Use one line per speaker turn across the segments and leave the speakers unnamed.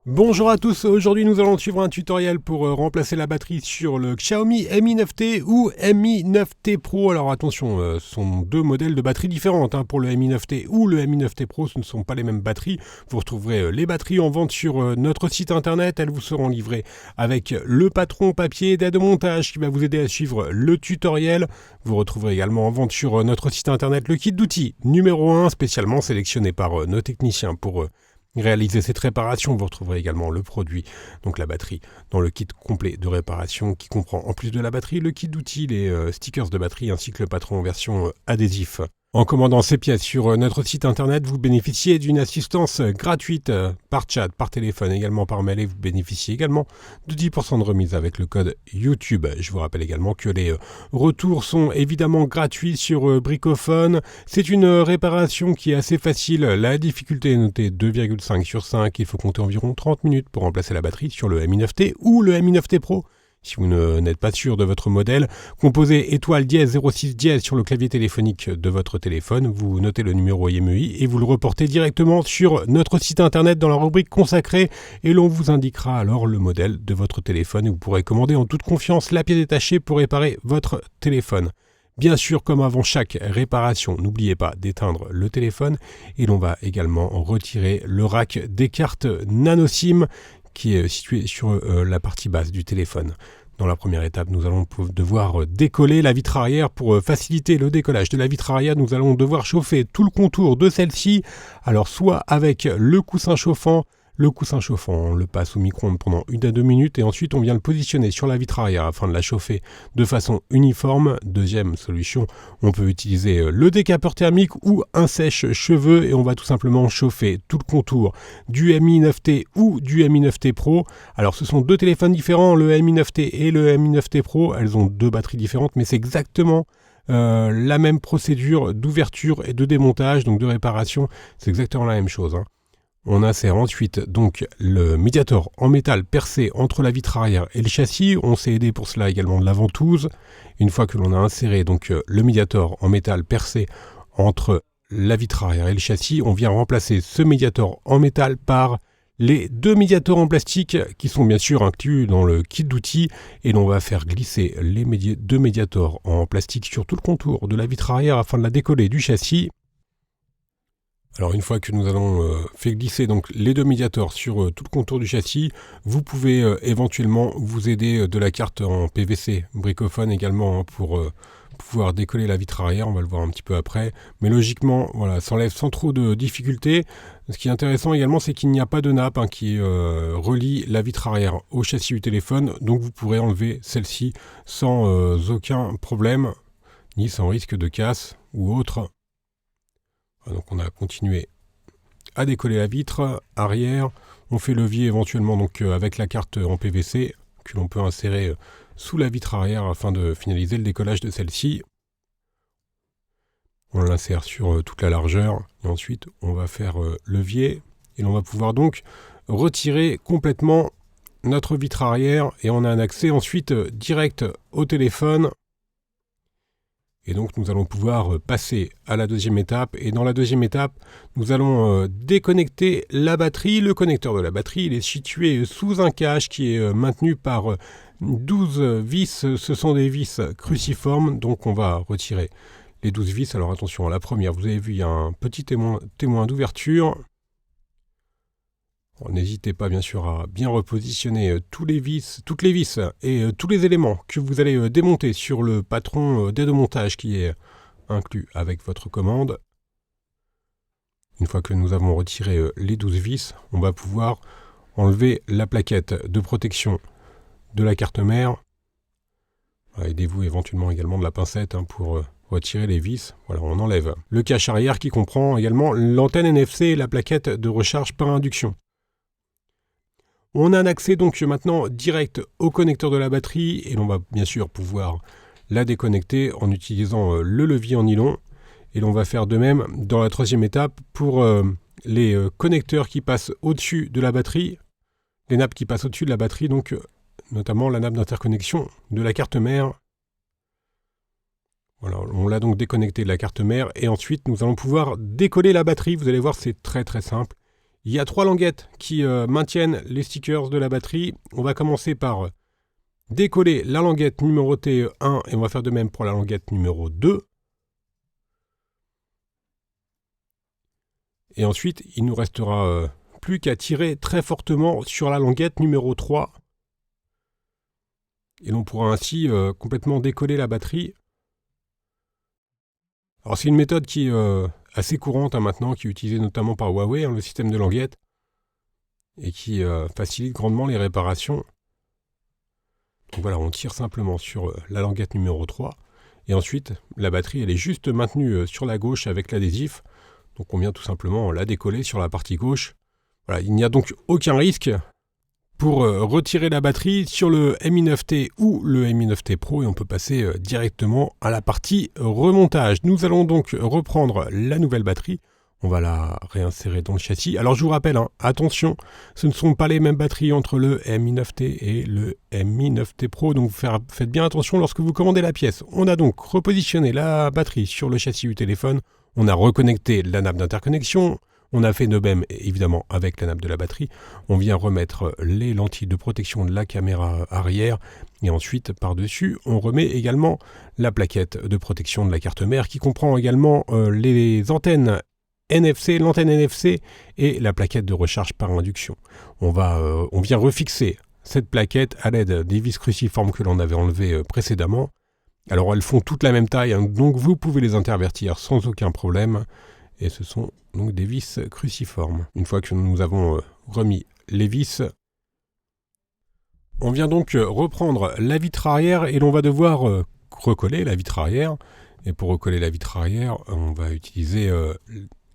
Bonjour à tous, aujourd'hui nous allons suivre un tutoriel pour remplacer la batterie sur le Xiaomi Mi 9T ou Mi 9T Pro. Alors attention, ce sont deux modèles de batteries différentes. Pour le Mi 9T ou le Mi 9T Pro, ce ne sont pas les mêmes batteries. Vous retrouverez les batteries en vente sur notre site internet. Elles vous seront livrées avec le patron papier d'aide au montage qui va vous aider à suivre le tutoriel. Vous retrouverez également en vente sur notre site internet le kit d'outils numéro 1 spécialement sélectionné par nos techniciens pour réaliser cette réparation. Vous retrouverez également le produit, donc la batterie, dans le kit complet de réparation qui comprend en plus de la batterie le kit d'outils, les stickers de batterie ainsi que le patron en version adhésif. En commandant ces pièces sur notre site internet, vous bénéficiez d'une assistance gratuite par chat, par téléphone, également par mail et vous bénéficiez également de 10% de remise avec le code YouTube. Je vous rappelle également que les retours sont évidemment gratuits sur Bricophone. C'est une réparation qui est assez facile. La difficulté est notée 2,5 sur 5. Il faut compter environ 30 minutes pour remplacer la batterie sur le Mi 9T ou le Mi 9T Pro. Si vous n'êtes pas sûr de votre modèle, composez étoile dièse 06 dièse sur le clavier téléphonique de votre téléphone, vous notez le numéro IMEI et vous le reportez directement sur notre site internet dans la rubrique consacrée et l'on vous indiquera alors le modèle de votre téléphone et vous pourrez commander en toute confiance la pièce détachée pour réparer votre téléphone. Bien sûr, comme avant chaque réparation, n'oubliez pas d'éteindre le téléphone et l'on va également retirer le rack des cartes nano SIM qui est situé sur la partie basse du téléphone. Dans la première étape, nous allons devoir décoller la vitre arrière. Pour faciliter le décollage de la vitre arrière, nous allons devoir chauffer tout le contour de celle-ci. Alors soit avec le coussin chauffant, on le passe au micro-ondes pendant 1 à 2 minutes et ensuite on vient le positionner sur la vitre arrière afin de la chauffer de façon uniforme. Deuxième solution, on peut utiliser le décapeur thermique ou un sèche-cheveux et on va tout simplement chauffer tout le contour du Mi 9T ou du Mi 9T Pro. Alors ce sont deux téléphones différents, le Mi 9T et le Mi 9T Pro. Elles ont deux batteries différentes mais c'est exactement la même procédure d'ouverture et de démontage, donc de réparation. C'est exactement la même chose. On insère ensuite donc le médiator en métal percé entre la vitre arrière et le châssis. On s'est aidé pour cela également de la ventouse. Une fois que l'on a inséré donc le médiator en métal percé entre la vitre arrière et le châssis, on vient remplacer ce médiator en métal par les deux médiators en plastique qui sont bien sûr inclus dans le kit d'outils et l'on va faire glisser les deux médiators en plastique sur tout le contour de la vitre arrière afin de la décoller du châssis. Alors une fois que nous avons fait glisser donc les deux médiators sur tout le contour du châssis, vous pouvez éventuellement vous aider de la carte en PVC Bricophone également pour pouvoir décoller la vitre arrière, on va le voir un petit peu après. Mais logiquement, voilà, ça enlève sans trop de difficultés. Ce qui est intéressant également, c'est qu'il n'y a pas de nappe qui relie la vitre arrière au châssis du téléphone, donc vous pourrez enlever celle-ci sans aucun problème, ni sans risque de casse ou autre. Donc on a continué à décoller la vitre arrière. On fait levier éventuellement donc avec la carte en PVC que l'on peut insérer sous la vitre arrière afin de finaliser le décollage de celle-ci. On l'insère sur toute la largeur et ensuite on va faire levier et l'on va pouvoir donc retirer complètement notre vitre arrière et on a un accès ensuite direct au téléphone. Et donc nous allons pouvoir passer à la deuxième étape. Et dans la deuxième étape, nous allons déconnecter la batterie. Le connecteur de la batterie, il est situé sous un cache qui est maintenu par 12 vis. Ce sont des vis cruciformes. Donc on va retirer les 12 vis. Alors attention, à la première, vous avez vu, il y a un petit témoin d'ouverture. N'hésitez pas bien sûr à bien repositionner toutes les vis et tous les éléments que vous allez démonter sur le patron d'aide au montage qui est inclus avec votre commande. Une fois que nous avons retiré les 12 vis, on va pouvoir enlever la plaquette de protection de la carte mère. Aidez-vous éventuellement également de la pincette pour retirer les vis. Voilà, on enlève le cache arrière qui comprend également l'antenne NFC et la plaquette de recharge par induction. On a un accès donc maintenant direct au connecteur de la batterie et l'on va bien sûr pouvoir la déconnecter en utilisant le levier en nylon. Et l'on va faire de même dans la troisième étape pour les connecteurs qui passent au-dessus de la batterie, les nappes qui passent au-dessus de la batterie, donc notamment la nappe d'interconnexion de la carte mère. Voilà, on l'a donc déconnecté de la carte mère et ensuite nous allons pouvoir décoller la batterie. Vous allez voir, c'est très très simple. Il y a 3 languettes qui maintiennent les stickers de la batterie. On va commencer par décoller la languette numérotée 1 et on va faire de même pour la languette numéro 2. Et ensuite, il nous restera plus qu'à tirer très fortement sur la languette numéro 3. Et l'on pourra ainsi complètement décoller la batterie. Alors c'est une méthode qui est assez courante maintenant, qui est utilisée notamment par Huawei, le système de languette, et qui facilite grandement les réparations. Donc voilà, on tire simplement sur la languette numéro 3, et ensuite la batterie elle est juste maintenue sur la gauche avec l'adhésif, donc on vient tout simplement la décoller sur la partie gauche. Voilà, il n'y a donc aucun risque pour retirer la batterie sur le Mi 9T ou le Mi 9T Pro et on peut passer directement à la partie remontage. Nous allons donc reprendre la nouvelle batterie. On va la réinsérer dans le châssis. Alors je vous rappelle, attention, ce ne sont pas les mêmes batteries entre le Mi 9T et le Mi 9T Pro. Donc faites bien attention lorsque vous commandez la pièce. On a donc repositionné la batterie sur le châssis du téléphone. On a reconnecté la nappe d'interconnexion. On a fait de même, évidemment, avec la nappe de la batterie. On vient remettre les lentilles de protection de la caméra arrière. Et ensuite, par-dessus, on remet également la plaquette de protection de la carte mère qui comprend également les antennes NFC, l'antenne NFC et la plaquette de recharge par induction. On vient refixer cette plaquette à l'aide des vis cruciformes que l'on avait enlevées précédemment. Alors, elles font toute la même taille, donc vous pouvez les intervertir sans aucun problème. Et ce sont donc des vis cruciformes. Une fois que nous avons remis les vis, on vient donc reprendre la vitre arrière et l'on va devoir recoller la vitre arrière. Et pour recoller la vitre arrière, on va utiliser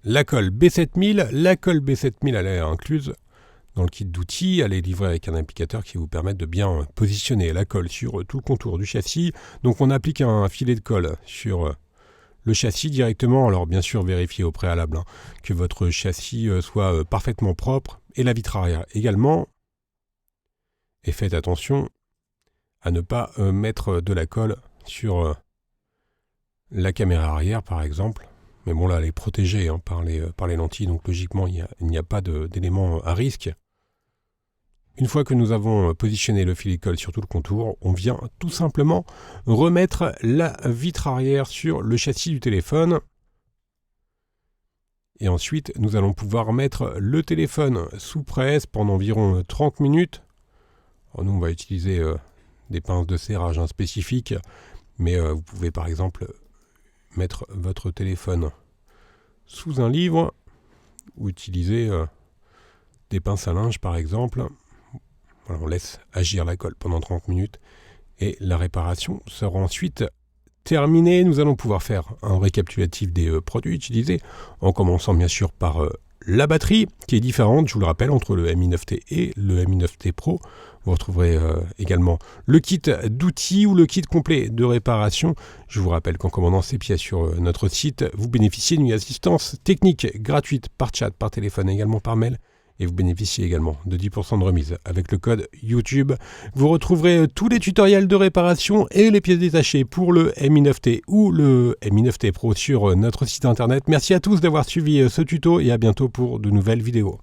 la colle B7000. La colle B7000, elle est incluse dans le kit d'outils. Elle est livrée avec un applicateur qui vous permet de bien positionner la colle sur tout le contour du châssis. Donc on applique un filet de colle sur le châssis directement, alors bien sûr vérifiez au préalable que votre châssis soit parfaitement propre et la vitre arrière également. Et faites attention à ne pas mettre de la colle sur la caméra arrière par exemple. Mais bon là elle est protégée par les lentilles, donc logiquement il n'y a pas d'élément à risque. Une fois que nous avons positionné le filet de colle sur tout le contour, on vient tout simplement remettre la vitre arrière sur le châssis du téléphone. Et ensuite, nous allons pouvoir mettre le téléphone sous presse pendant environ 30 minutes. Alors nous, on va utiliser des pinces de serrage spécifiques, mais vous pouvez par exemple mettre votre téléphone sous un livre ou utiliser des pinces à linge par exemple. Voilà, on laisse agir la colle pendant 30 minutes et la réparation sera ensuite terminée. Nous allons pouvoir faire un récapitulatif des produits utilisés en commençant bien sûr par la batterie qui est différente, je vous le rappelle, entre le Mi 9T et le Mi 9T Pro. Vous retrouverez également le kit d'outils ou le kit complet de réparation. Je vous rappelle qu'en commandant ces pièces sur notre site, vous bénéficiez d'une assistance technique gratuite par chat, par téléphone et également par mail. Et vous bénéficiez également de 10% de remise avec le code YouTube. Vous retrouverez tous les tutoriels de réparation et les pièces détachées pour le Mi 9T ou le Mi 9T Pro sur notre site internet. Merci à tous d'avoir suivi ce tuto et à bientôt pour de nouvelles vidéos.